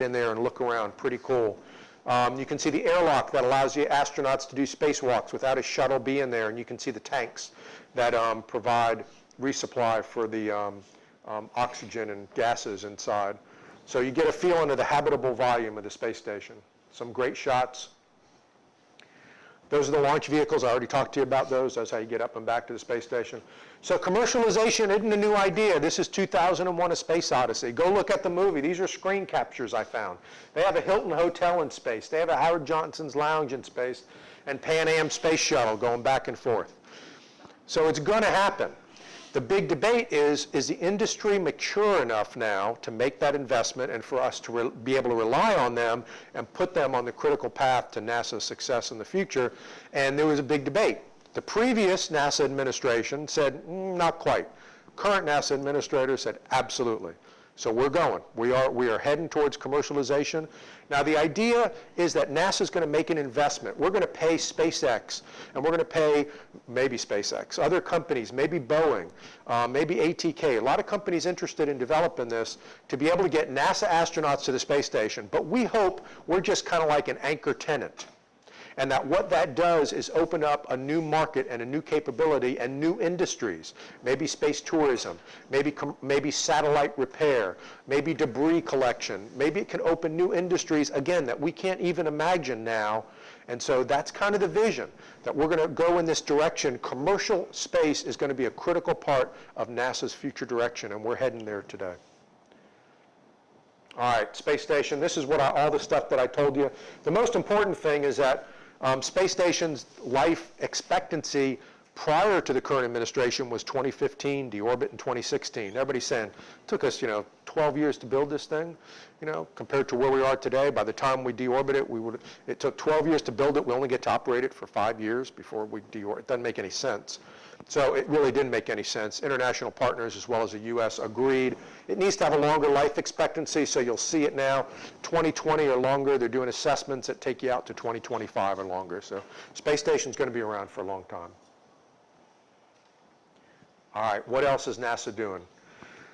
in there and look around. Pretty cool. You can see the airlock that allows you astronauts to do spacewalks without a shuttle being there, and you can see the tanks that provide resupply for the oxygen and gases inside. So you get a feeling of the habitable volume of the space station. Some great shots. Those are the launch vehicles. I already talked to you about those. That's how you get up and back to the space station. So commercialization isn't a new idea. This is 2001: A Space Odyssey. Go look at the movie. These are screen captures I found. They have a Hilton Hotel in space. They have a Howard Johnson's Lounge in space and Pan Am Space Shuttle going back and forth. So it's going to happen. The big debate is the industry mature enough now to make that investment and for us to be able to rely on them and put them on the critical path to NASA's success in the future? And there was a big debate. The previous NASA administration said, not quite. Current NASA administrator said, absolutely. So we're going. We are heading towards commercialization. Now the idea is that NASA's going to make an investment. We're going to pay SpaceX, and we're going to pay maybe SpaceX, other companies, maybe Boeing, maybe ATK, a lot of companies interested in developing this to be able to get NASA astronauts to the space station. But we hope we're just kind of like an anchor tenant. And that what that does is open up a new market and a new capability and new industries. Maybe space tourism, maybe satellite repair, maybe debris collection. Maybe it can open new industries, again, that we can't even imagine now. And so that's kind of the vision, that we're going to go in this direction. Commercial space is going to be a critical part of NASA's future direction, and we're heading there today. All right, space station. This is what all the stuff that I told you. The most important thing is that space station's life expectancy prior to the current administration was 2015, deorbit in 2016. Everybody's saying, it took us, 12 years to build this thing, compared to where we are today. By the time we deorbit it, it took 12 years to build it. We only get to operate it for 5 years before we deorbit. It doesn't make any sense. So it really didn't make any sense. International partners, as well as the US, agreed. It needs to have a longer life expectancy, so you'll see it now. 2020 or longer. They're doing assessments that take you out to 2025 or longer. So space station's going to be around for a long time. All right, what else is NASA doing?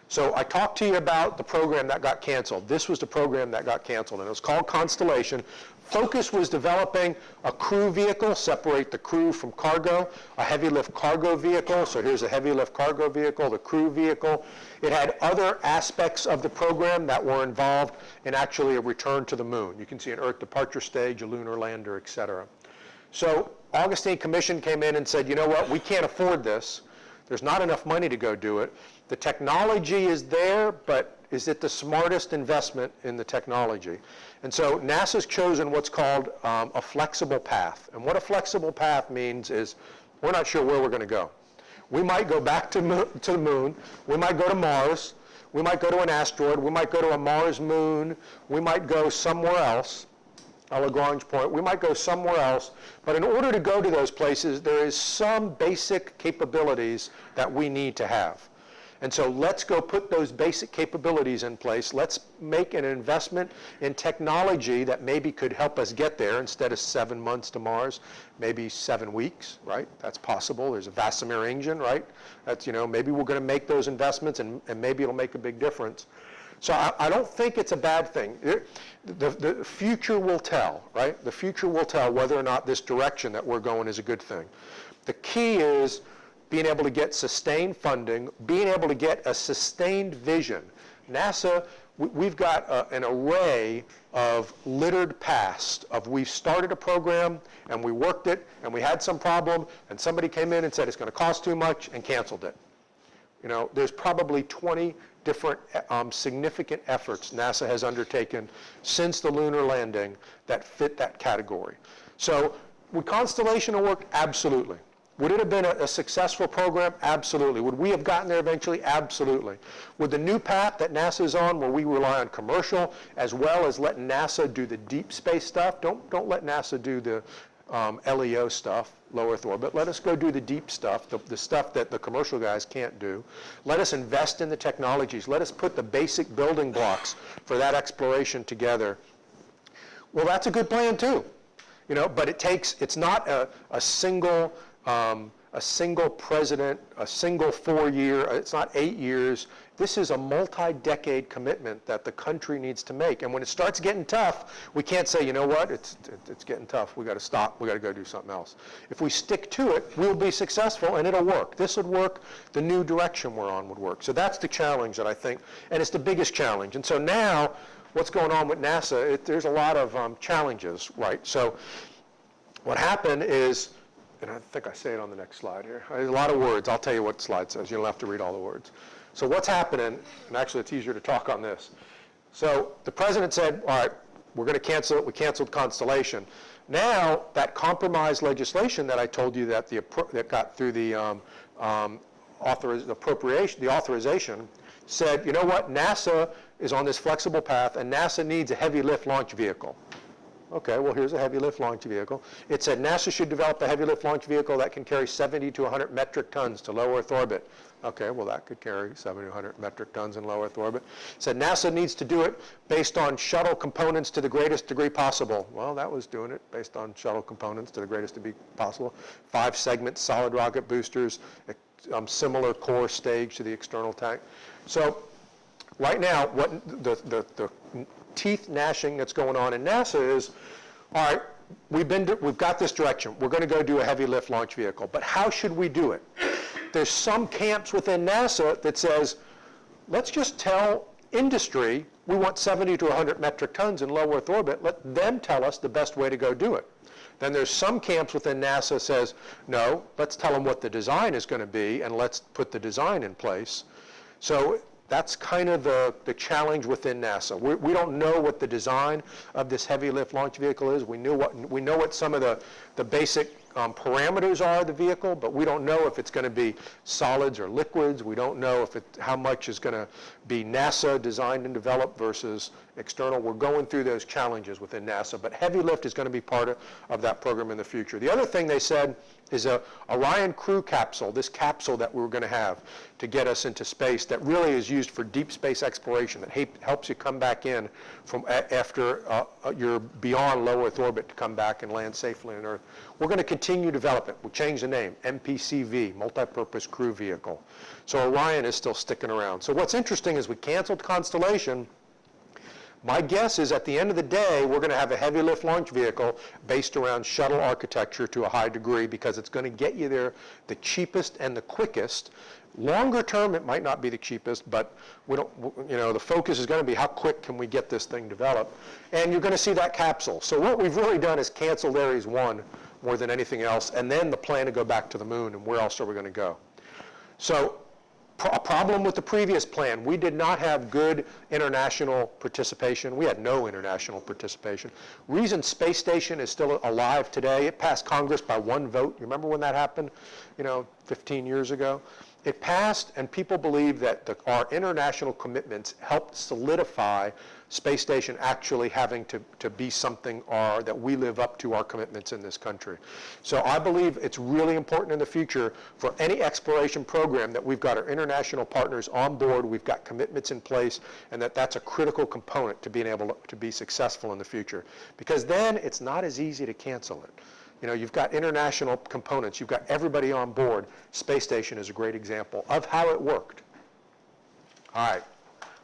So I talked to you about the program that got canceled. This was the program that got canceled, and it was called Constellation. Focus was developing a crew vehicle, separate the crew from cargo, a heavy lift cargo vehicle. So here's a heavy lift cargo vehicle, the crew vehicle. It had other aspects of the program that were involved in actually a return to the moon. You can see an Earth departure stage, a lunar lander, et cetera. So Augustine Commission came in and said, you know what, we can't afford this. There's not enough money to go do it. The technology is there, but is it the smartest investment in the technology? And so NASA's chosen what's called a flexible path. And what a flexible path means is we're not sure where we're going to go. We might go back to the moon. We might go to Mars. We might go to an asteroid. We might go to a Mars moon. We might go somewhere else, a Lagrange point. We might go somewhere else. But in order to go to those places, there is some basic capabilities that we need to have. And so let's go put those basic capabilities in place. Let's make an investment in technology that maybe could help us get there. Instead of 7 months to Mars, maybe 7 weeks, right? That's possible. There's a Vasimir engine, right? That's, maybe we're going to make those investments, and maybe it'll make a big difference. So I don't think it's a bad thing. The future will tell, right? The future will tell whether or not this direction that we're going is a good thing. The key is being able to get sustained funding, being able to get a sustained vision. NASA, we've got an array of littered past of we've started a program and we worked it and we had some problem and somebody came in and said it's going to cost too much and canceled it. There's probably 20 different significant efforts NASA has undertaken since the lunar landing that fit that category. So would Constellation have worked? Absolutely. Would it have been a successful program? Absolutely. Would we have gotten there eventually? Absolutely. Would the new path that NASA is on, where we rely on commercial as well as letting NASA do the deep space stuff, don't let NASA do the LEO stuff, low Earth orbit. Let us go do the deep stuff, the stuff that the commercial guys can't do. Let us invest in the technologies. Let us put the basic building blocks for that exploration together. Well, that's a good plan too. But it's not a single president, a single 4 year, it's not 8 years, This is a multi-decade commitment that the country needs to make. And when it starts getting tough, we can't say, you know what, it's getting tough, we got to stop, we got to go do something else. If we stick to it, we'll be successful and it'll work. This would work, the new direction we're on would work. So that's the challenge that I think, and it's the biggest challenge. And so now, what's going on with NASA, there's a lot of challenges, right? So what happened is, and I think I say it on the next slide here. There's a lot of words. I'll tell you what the slide says. You don't have to read all the words. So what's happening, and actually it's easier to talk on this. So the president said, all right, we're going to cancel it. We canceled Constellation. Now, that compromise legislation that I told you that that got through the authorization said, you know what, NASA is on this flexible path, and NASA needs a heavy lift launch vehicle. Okay, well, here's a heavy lift launch vehicle. It said NASA should develop a heavy lift launch vehicle that can carry 70 to 100 metric tons to low Earth orbit. Okay, well, that could carry 70 to 100 metric tons in low Earth orbit. It said NASA needs to do it based on shuttle components to the greatest degree possible. Well, that was doing it based on shuttle components to the greatest degree possible. 5 segment solid rocket boosters, similar core stage to the external tank. So right now, what the teeth gnashing that's going on in NASA is, all right, we've got this direction. We're going to go do a heavy lift launch vehicle, but how should we do it? There's some camps within NASA that says, let's just tell industry we want 70 to 100 metric tons in low Earth orbit. Let them tell us the best way to go do it. Then there's some camps within NASA says, no, let's tell them what the design is going to be and let's put the design in place. So that's kind of the challenge within NASA. We don't know what the design of this heavy lift launch vehicle is. We know what some of the basic parameters are of the vehicle, but we don't know if it's going to be solids or liquids. We don't know how much is going to be NASA designed and developed versus external. We're going through those challenges within NASA, but heavy lift is going to be part of that program in the future. The other thing they said is a Orion crew capsule, this capsule that we were going to have to get us into space that really is used for deep space exploration, that helps you come back in from after you're beyond low Earth orbit to come back and land safely on Earth. We're going to continue to develop it. We'll change the name, MPCV, Multi-Purpose Crew Vehicle. So Orion is still sticking around. So what's interesting is we canceled Constellation. My guess is at the end of the day, we're going to have a heavy lift launch vehicle based around shuttle architecture to a high degree because it's going to get you there the cheapest and the quickest. Longer term, it might not be the cheapest, but the focus is going to be how quick can we get this thing developed. And you're going to see that capsule. So what we've really done is canceled Ares 1 more than anything else, and then the plan to go back to the moon, and where else are we going to go? So a problem with the previous plan, we did not have good international participation. We had no international participation. Reason space station is still alive today, it passed Congress by 1 vote. You remember when that happened, 15 years ago? It passed, and people believe that our international commitments helped solidify space station actually having to be something that we live up to our commitments in this country. So I believe it's really important in the future for any exploration program that we've got our international partners on board, we've got commitments in place, and that's a critical component to being able to be successful in the future. Because then it's not as easy to cancel it. You've got international components, you've got everybody on board. Space station is a great example of how it worked. All right,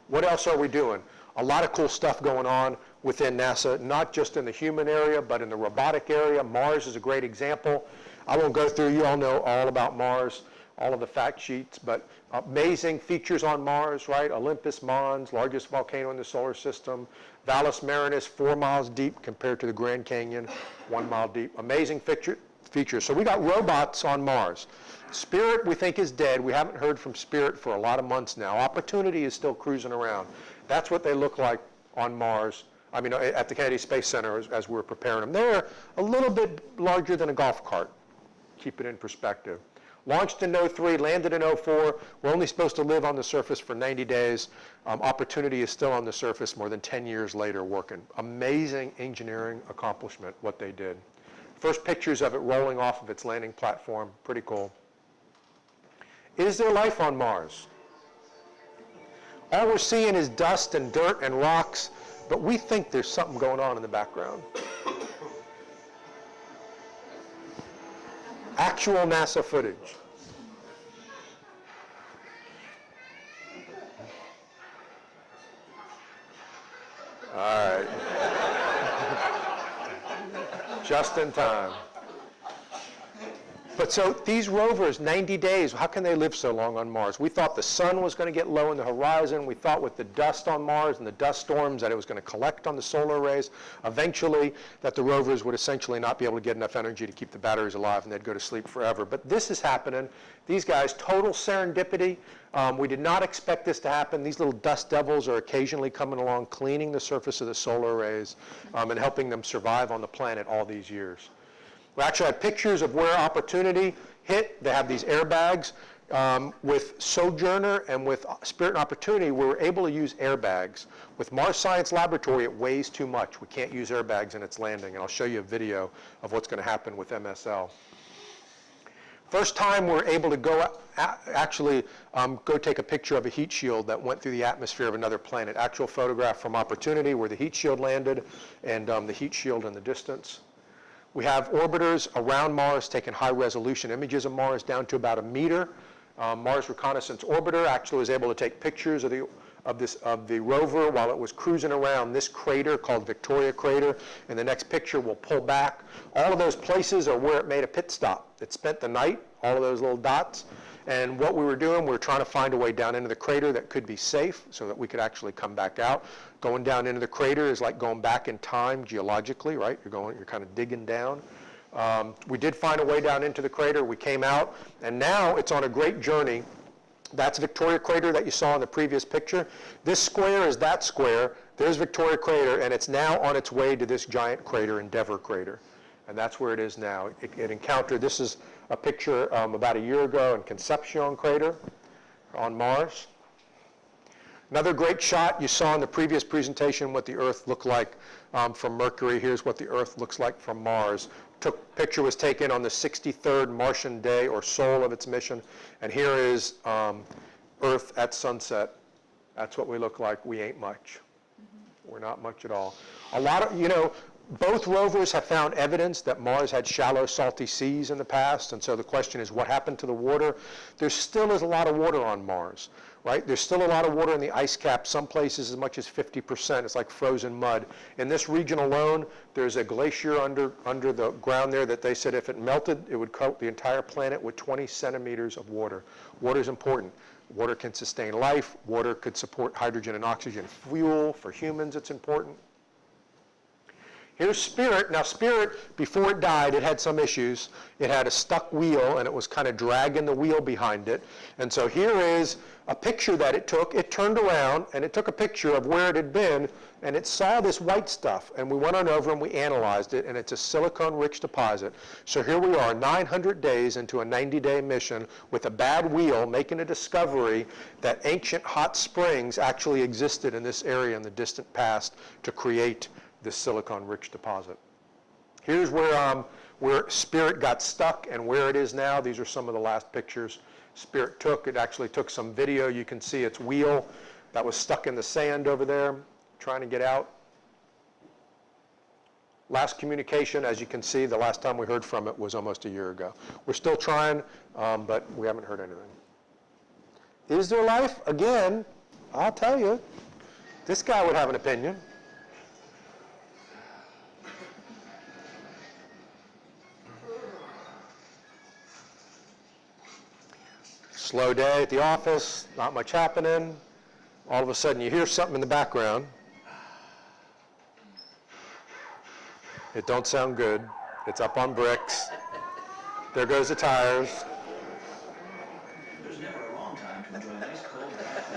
what else are we doing? A lot of cool stuff going on within NASA, not just in the human area, but in the robotic area. Mars is a great example. I won't go through, you all know all about Mars, all of the fact sheets, but amazing features on Mars, right? Olympus Mons, largest volcano in the solar system. Valles Marineris, 4 miles deep compared to the Grand Canyon, 1 mile deep. Amazing features. So we got robots on Mars. Spirit, we think, is dead. We haven't heard from Spirit for a lot of months now. Opportunity is still cruising around. That's what they look like on Mars. At the Kennedy Space Center as we're preparing them. They're a little bit larger than a golf cart. Keep it in perspective. Launched in 03, landed in 04. We're only supposed to live on the surface for 90 days. Opportunity is still on the surface more than 10 years later working. Amazing engineering accomplishment, what they did. First pictures of it rolling off of its landing platform, pretty cool. Is there life on Mars? All we're seeing is dust and dirt and rocks, but we think there's something going on in the background. Actual NASA footage. Just in time. But so these rovers, 90 days, how can they live so long on Mars? We thought the sun was going to get low in the horizon. We thought with the dust on Mars and the dust storms that it was going to collect on the solar rays. Eventually, that the rovers would essentially not be able to get enough energy to keep the batteries alive and they'd go to sleep forever. But this is happening. These guys, total serendipity. We did not expect this to happen. These little dust devils are occasionally coming along, cleaning the surface of the solar rays and helping them survive on the planet all these years. We actually have pictures of where Opportunity hit. They have these airbags. With Sojourner and with Spirit and Opportunity, we were able to use airbags. With Mars Science Laboratory, it weighs too much. We can't use airbags in its landing, and I'll show you a video of what's going to happen with MSL. First time we're able to go go take a picture of a heat shield that went through the atmosphere of another planet. Actual photograph from Opportunity where the heat shield landed and the heat shield in the distance. We have orbiters around Mars taking high-resolution images of Mars down to about 1 meter. Mars Reconnaissance Orbiter actually was able to take pictures of the rover while it was cruising around this crater called Victoria Crater. And the next picture will pull back. All of those places are where it made a pit stop. It spent the night, all of those little dots. And what we were doing, we were trying to find a way down into the crater that could be safe so that we could actually come back out. Going down into the crater is like going back in time geologically, right? You're kind of digging down. We did find a way down into the crater. We came out, and now it's on a great journey. That's Victoria Crater that you saw in the previous picture. This square is that square. There's Victoria Crater, and it's now on its way to this giant crater, Endeavour Crater. And that's where it is now. It encountered, this is a picture about a year ago in Concepcion Crater on Mars. Another great shot you saw in the previous presentation what the Earth looked like from Mercury. Here's what the Earth looks like from Mars. Picture was taken on the 63rd Martian day or sol of its mission. And here is Earth at sunset. That's what we look like. We ain't much. We're not much at all. A lot of, both rovers have found evidence that Mars had shallow, salty seas in the past, and so the question is, what happened to the water? There still is a lot of water on Mars, right? There's still a lot of water in the ice cap, some places as much as 50%. It's like frozen mud. In this region alone, there's a glacier under the ground there that they said if it melted, it would coat the entire planet with 20 centimeters of water. Water is important. Water can sustain life. Water could support hydrogen and oxygen fuel. For humans, it's important. Here's Spirit. Now Spirit, before it died, it had some issues. It had a stuck wheel, and it was kind of dragging the wheel behind it. And so here is a picture that it took. It turned around, and it took a picture of where it had been, and it saw this white stuff. And we went on over, and we analyzed it, and it's a silicon-rich deposit. So here we are, 900 days into a 90-day mission with a bad wheel, making a discovery that ancient hot springs actually existed in this area in the distant past to create this silicon-rich deposit. Here's where Spirit got stuck and where it is now. These are some of the last pictures Spirit took. It actually took some video. You can see its wheel that was stuck in the sand over there, trying to get out. Last communication, as you can see, the last time we heard from it was almost a year ago. We're still trying, but we haven't heard anything. Is there life? Again, I'll tell you, this guy would have an opinion. Slow day at the office, not much happening. All of a sudden you hear something in the background. It don't sound good. It's up on bricks. There goes the tires. There's never a wrong time to enjoy a nice cold bath.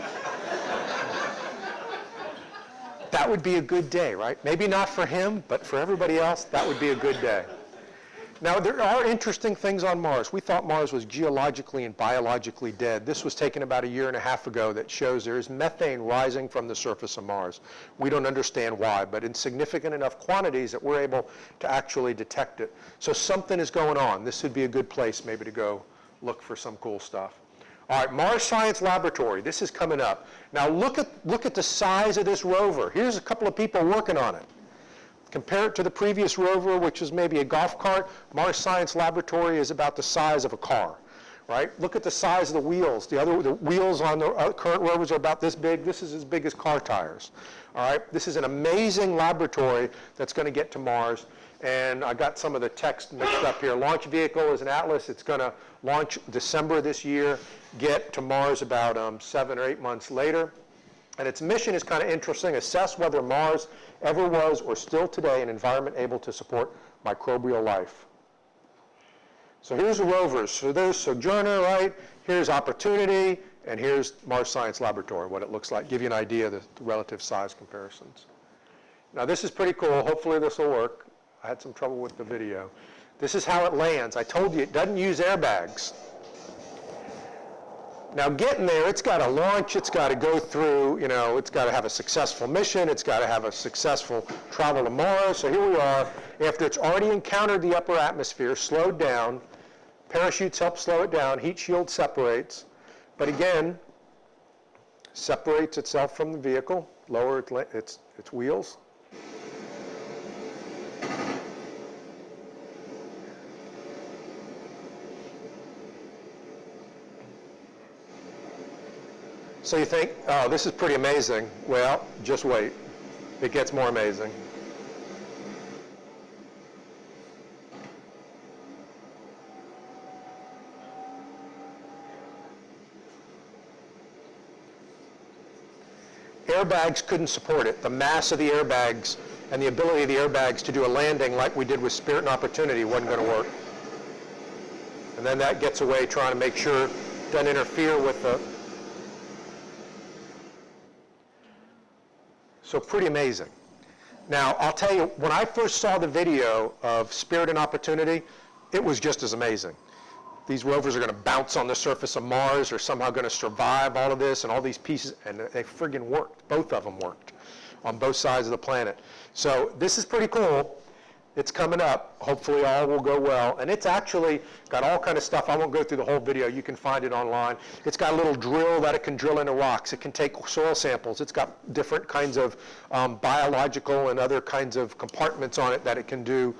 That would be a good day, right? Maybe not for him, but for everybody else, that would be a good day. Now, there are interesting things on Mars. We thought Mars was geologically and biologically dead. This was taken about 1.5 years ago that shows there is methane rising from the surface of Mars. We don't understand why, but in significant enough quantities that we're able to actually detect it. So something is going on. This would be a good place maybe to go look for some cool stuff. All right, Mars Science Laboratory. This is coming up. Now look at the size of this rover. Here's a couple of people working on it. Compare it to the previous rover, which was maybe a golf cart. Mars Science Laboratory is about the size of a car, right? Look at the size of the wheels. The wheels on the current rovers are about this big. This is as big as car tires, all right? This is an amazing laboratory that's going to get to Mars. and I got some of the text mixed up here. Launch vehicle is an Atlas. It's going to launch December this year, get to Mars about 7 or 8 months later. And its mission is kind of interesting: assess whether Mars ever was or still today an environment able to support microbial life. So here's the rovers. So there's Sojourner, right? Here's Opportunity, and here's Mars Science Laboratory, what it looks like. Give you an idea of the relative size comparisons. Now this is pretty cool. Hopefully this will work. I had some trouble with the video. This is how it lands. I told you it doesn't use airbags. Now getting there, it's got to launch, it's got to go through, it's got to have a successful mission, it's got to have a successful travel to Mars. So here we are, after it's already encountered the upper atmosphere, slowed down, parachutes help slow it down, heat shield separates, but again, separates itself from the vehicle, lower its wheels. So you think, oh, this is pretty amazing. Well, just wait. It gets more amazing. Airbags couldn't support it. The mass of the airbags and the ability of the airbags to do a landing like we did with Spirit and Opportunity wasn't going to work. And then that gets away trying to make sure it doesn't interfere with the... So pretty amazing. Now, I'll tell you, when I first saw the video of Spirit and Opportunity, it was just as amazing. These rovers are going to bounce on the surface of Mars, or somehow going to survive all of this and all these pieces, and they friggin' worked. Both of them worked on both sides of the planet. So this is pretty cool. It's coming up. Hopefully all will go well. And it's actually got all kind of stuff. I won't go through the whole video. You can find it online. It's got a little drill that it can drill into rocks. It can take soil samples. It's got different kinds of biological and other kinds of compartments on it that it can do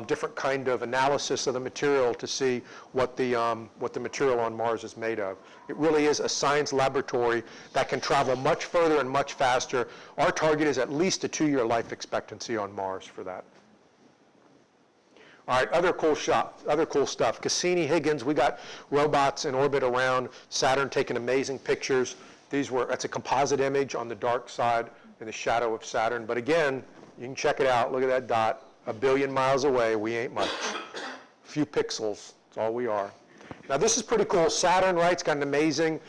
different kind of analysis of the material to see what the material on Mars is made of. It really is a science laboratory that can travel much further and much faster. Our target is at least a 2-year life expectancy on Mars for that. All right, other cool stuff. Cassini-Huygens, we got robots in orbit around Saturn taking amazing pictures. That's a composite image on the dark side in the shadow of Saturn. But again, you can check it out. Look at that dot. 1 billion miles away, we ain't much. A few pixels, that's all we are. Now this is pretty cool. Saturn, right, it's got an amazing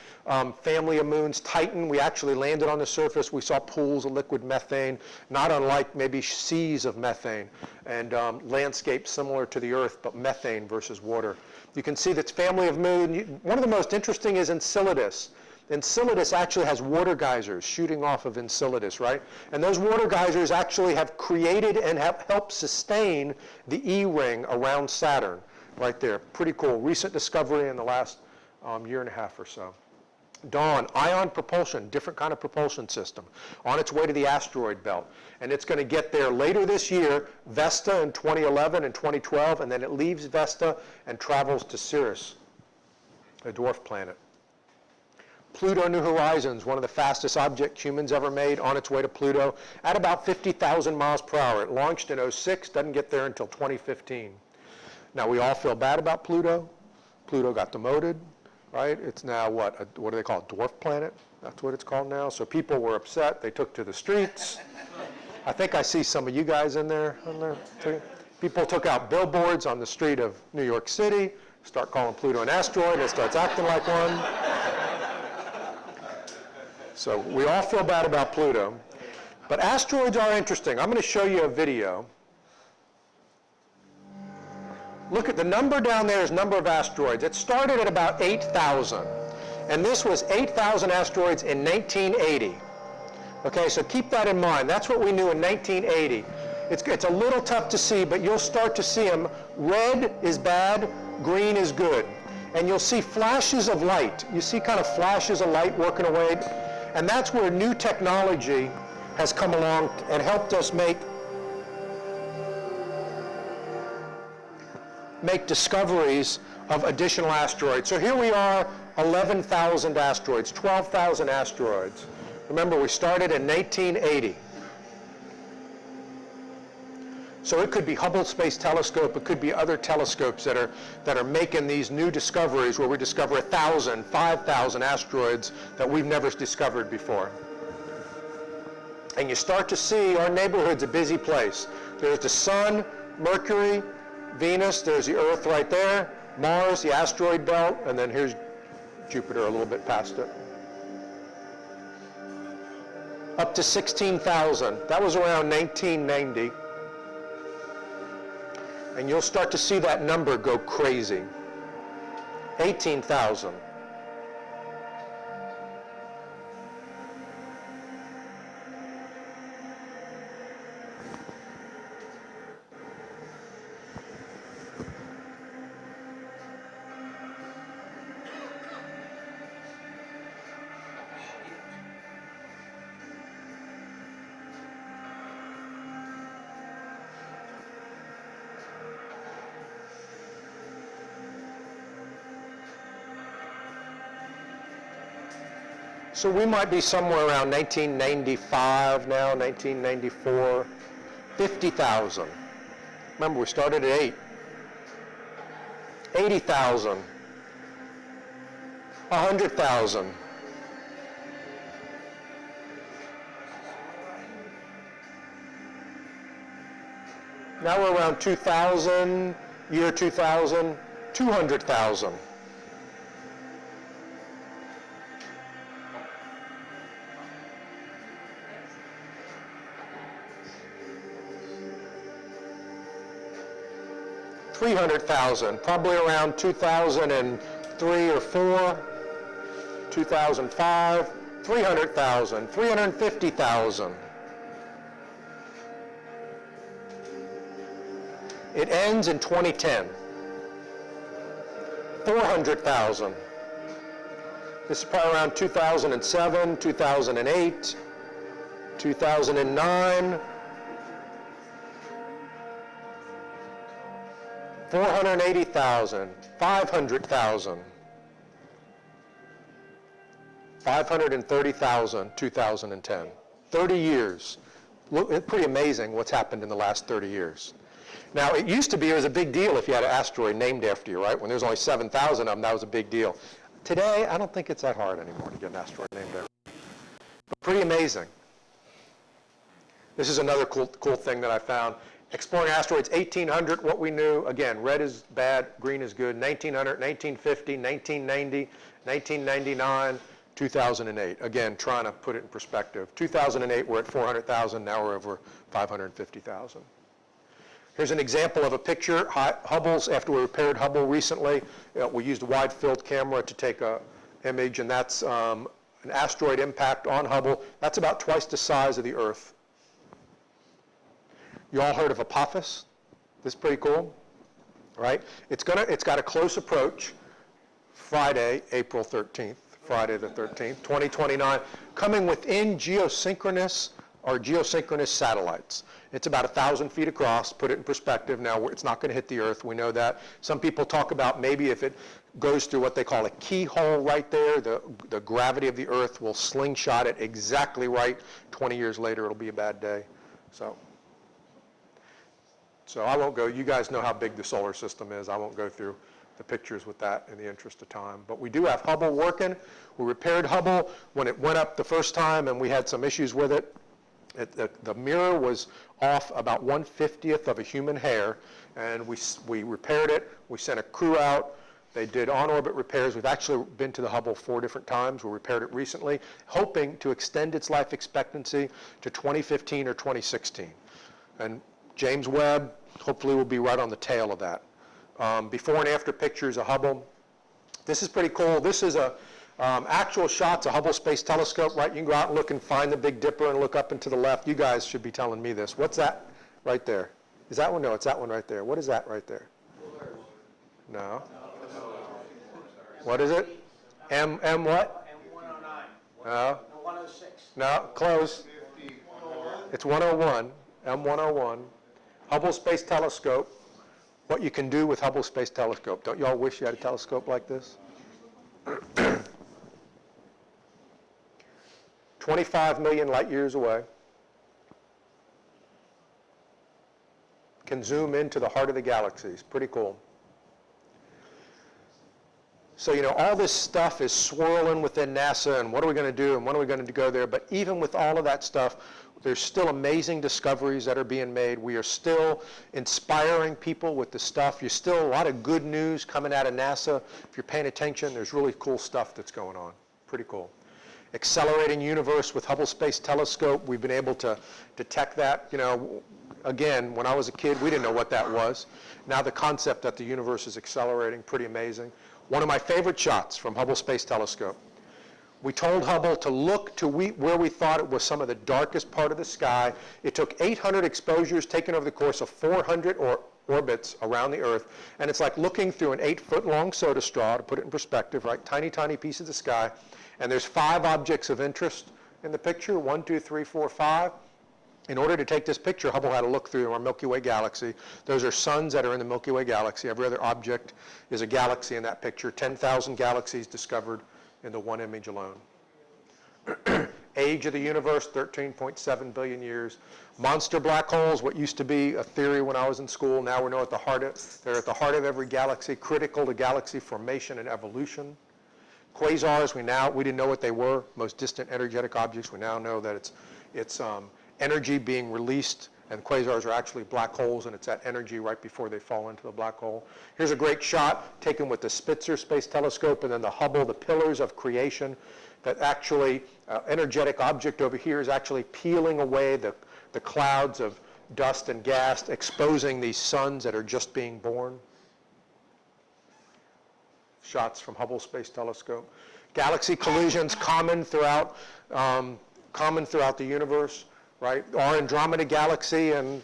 family of moons. Titan, we actually landed on the surface. We saw pools of liquid methane, not unlike maybe seas of methane, and landscapes similar to the Earth, but methane versus water. You can see that's family of moon. One of the most interesting is Enceladus. Enceladus actually has water geysers shooting off of Enceladus, right? And those water geysers actually have created and have helped sustain the E-ring around Saturn. Right there, pretty cool. Recent discovery in the last year and a half or so. Dawn, ion propulsion, different kind of propulsion system, on its way to the asteroid belt. And it's going to get there later this year, Vesta in 2011 and 2012, and then it leaves Vesta and travels to Ceres, a dwarf planet. Pluto New Horizons, one of the fastest objects humans ever made, on its way to Pluto at about 50,000 miles per hour. It launched in 2006, doesn't get there until 2015. Now, we all feel bad about Pluto. Pluto got demoted, right? It's now what do they call it, dwarf planet? That's what it's called now. So people were upset. They took to the streets. I think I see some of you guys in there. People took out billboards on the street of New York City, start calling Pluto an asteroid. It starts acting like one. So we all feel bad about Pluto. But asteroids are interesting. I'm going to show you a video. Look at the number down there is number of asteroids. It started at about 8,000. And this was 8,000 asteroids in 1980. Okay, so keep that in mind. That's what we knew in 1980. It's a little tough to see, but you'll start to see them. Red is bad, green is good. And you'll see flashes of light. You see kind of flashes of light working away. And that's where new technology has come along and helped us make discoveries of additional asteroids. So here we are, 11,000 asteroids, 12,000 asteroids. Remember, we started in 1880. So it could be Hubble Space Telescope, it could be other telescopes that are making these new discoveries where we discover 1,000, 5,000 asteroids that we've never discovered before. And you start to see our neighborhood's a busy place. There's the sun, Mercury, Venus, there's the Earth right there, Mars, the asteroid belt, and then here's Jupiter a little bit past it. Up to 16,000. That was around 1990. And you'll start to see that number go crazy. 18,000. So we might be somewhere around 1995 now, 1994, 50,000. Remember, we started at 8. 80,000. 100,000. Now we're around 2,000, year 2000, 200,000. $300,000, probably around 2003 or 4, 2005, 300,000, 350,000. It ends in 2010. 400,000. This is probably around 2007, 2008, 2009. 480,000, 500,000, 530,000, 2010. 30 years. Look, it's pretty amazing what's happened in the last 30 years. Now, it used to be it was a big deal if you had an asteroid named after you, right? When there's only 7,000 of them, that was a big deal. Today, I don't think it's that hard anymore to get an asteroid named after you. But pretty amazing. This is another cool thing that I found. Exploring asteroids, 1800, what we knew, again, red is bad, green is good, 1900, 1950, 1990, 1999, 2008. Again, trying to put it in perspective. 2008, we're at 400,000, now we're over 550,000. Here's an example of a picture. Hubble's, after we repaired Hubble recently, we used a wide field camera to take an image, and that's an asteroid impact on Hubble. That's about twice the size of the Earth. You all heard of Apophis? This is pretty cool, right? It's got a close approach Friday, April 13th, Friday the 13th, 2029, coming within geosynchronous satellites. It's about 1,000 feet across. Put it in perspective. Now, it's not going to hit the Earth. We know that. Some people talk about maybe if it goes through what they call a keyhole right there, the gravity of the Earth will slingshot it exactly right. 20 years later, it'll be a bad day. So I won't go. You guys know how big the solar system is. I won't go through the pictures with that in the interest of time. But we do have Hubble working. We repaired Hubble when it went up the first time, and we had some issues with it. The mirror was off about 1/50th of a human hair, and we repaired it. We sent a crew out. They did on-orbit repairs. We've actually been to the Hubble 4 different times. We repaired it recently, hoping to extend its life expectancy to 2015 or 2016. And James Webb hopefully will be right on the tail of that. Before and after pictures of Hubble. This is pretty cool. This is actual shots of Hubble Space Telescope, right? You can go out and look and find the Big Dipper and look up and to the left. You guys should be telling me this. What's that right there? Is that one? No, it's that one right there. What is that right there? No. What is it? M what? M109. No. 106. No, close. It's 101, M101. Hubble Space Telescope. What you can do with Hubble Space Telescope. Don't you all wish you had a telescope like this? 25 million light years away. can zoom into the heart of the galaxy. It's pretty cool. So, all this stuff is swirling within NASA, and what are we going to do, and when are we going to go there? But even with all of that stuff, there's still amazing discoveries that are being made. We are still inspiring people with the stuff. There's still a lot of good news coming out of NASA. If you're paying attention, there's really cool stuff that's going on. Pretty cool. Accelerating universe with Hubble Space Telescope. We've been able to detect that. Again, when I was a kid, we didn't know what that was. Now the concept that the universe is accelerating, pretty amazing. One of my favorite shots from Hubble Space Telescope. We told Hubble to look to where we thought it was some of the darkest part of the sky. It took 800 exposures taken over the course of 400 orbits around the Earth, and it's like looking through an 8-foot-long soda straw, to put it in perspective, right? Tiny, tiny piece of the sky. And there's 5 objects of interest in the picture, 1, 2, 3, 4, 5. In order to take this picture, Hubble had to look through our Milky Way galaxy. Those are suns that are in the Milky Way galaxy. Every other object is a galaxy in that picture. 10,000 galaxies discovered in the one image alone. Age of the universe, 13.7 billion years. Monster black holes, what used to be a theory when I was in school, now we know they're at the heart of every galaxy, critical to galaxy formation and evolution. Quasars, we didn't know what they were, most distant energetic objects. We now know that it's energy being released, and quasars are actually black holes, and it's that energy right before they fall into the black hole. Here's a great shot taken with the Spitzer Space Telescope and then the Hubble, the pillars of creation, that actually, energetic object over here is actually peeling away the clouds of dust and gas, exposing these suns that are just being born. Shots from Hubble Space Telescope. Galaxy collisions common throughout the universe. Right? Our Andromeda galaxy and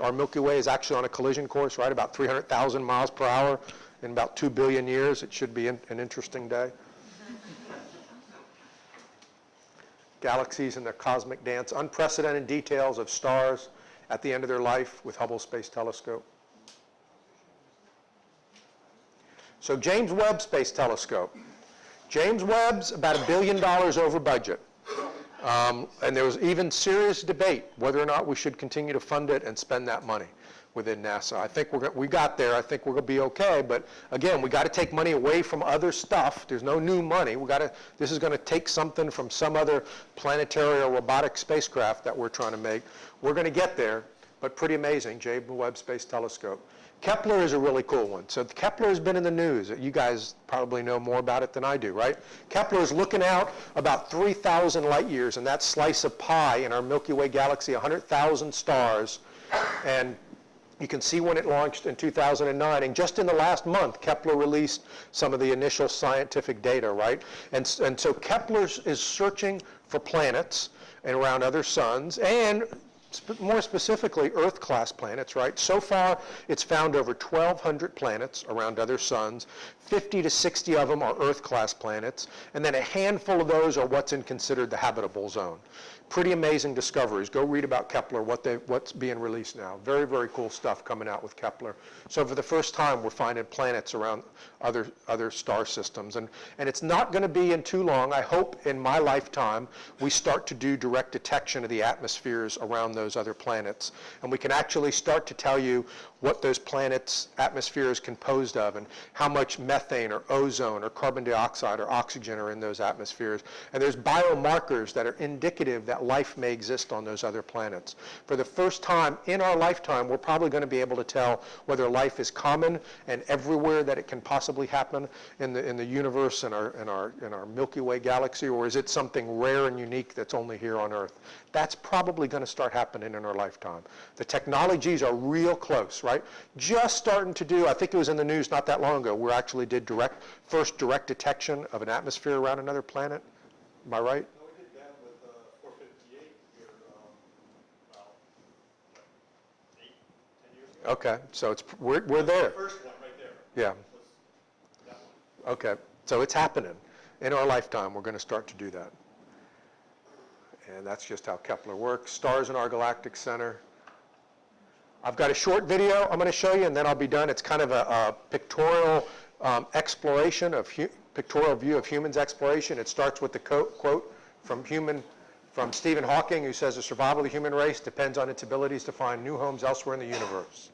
our Milky Way is actually on a collision course, right? About 300,000 miles per hour in about 2 billion years. It should be an interesting day. Galaxies and their cosmic dance. Unprecedented details of stars at the end of their life with Hubble Space Telescope. So James Webb Space Telescope. James Webb's about $1 billion over budget. And there was even serious debate whether or not we should continue to fund it and spend that money within NASA. I think we got there. I think we're going to be okay. But again, we got to take money away from other stuff. There's no new money. This is going to take something from some other planetary or robotic spacecraft that we're trying to make. We're going to get there, but pretty amazing. James Webb Space Telescope. Kepler is a really cool one. So Kepler has been in the news. You guys probably know more about it than I do, right? Kepler is looking out about 3,000 light years in that slice of pie in our Milky Way galaxy, 100,000 stars. And you can see when it launched in 2009. And just in the last month, Kepler released some of the initial scientific data, right? And so Kepler is searching for planets and around other suns, and more specifically, Earth-class planets, right? So far, it's found over 1,200 planets around other suns. 50 to 60 of them are Earth-class planets, and then a handful of those are what's considered the habitable zone. Pretty amazing discoveries. Go read about Kepler, what's being released now. Very, very cool stuff coming out with Kepler. So for the first time, we're finding planets around other star systems. And it's not going to be in too long. I hope in my lifetime, we start to do direct detection of the atmospheres around those other planets. And we can actually start to tell you what those planets' atmosphere is composed of and how much methane or ozone or carbon dioxide or oxygen are in those atmospheres. And there's biomarkers that are indicative that life may exist on those other planets. For the first time in our lifetime, we're probably going to be able to tell whether life is common and everywhere that it can possibly happen in the universe and our Milky Way galaxy, or is it something rare and unique that's only here on Earth? That's probably going to start happening in our lifetime. The technologies are real close, right? Just starting to do, I think it was in the news not that long ago, we actually did first direct detection of an atmosphere around another planet. Am I right? No, we did that with 458 here about 8-10 years ago. Okay, so we're there. The first one right there. Yeah. Was that one. Okay, so it's happening. In our lifetime, we're going to start to do that. And that's just how Kepler works. Stars in our galactic center. I've got a short video I'm going to show you, and then I'll be done. It's kind of a pictorial exploration of pictorial view of humans exploration. It starts with the quote from From Stephen Hawking, who says the survival of the human race depends on its abilities to find new homes elsewhere in the universe.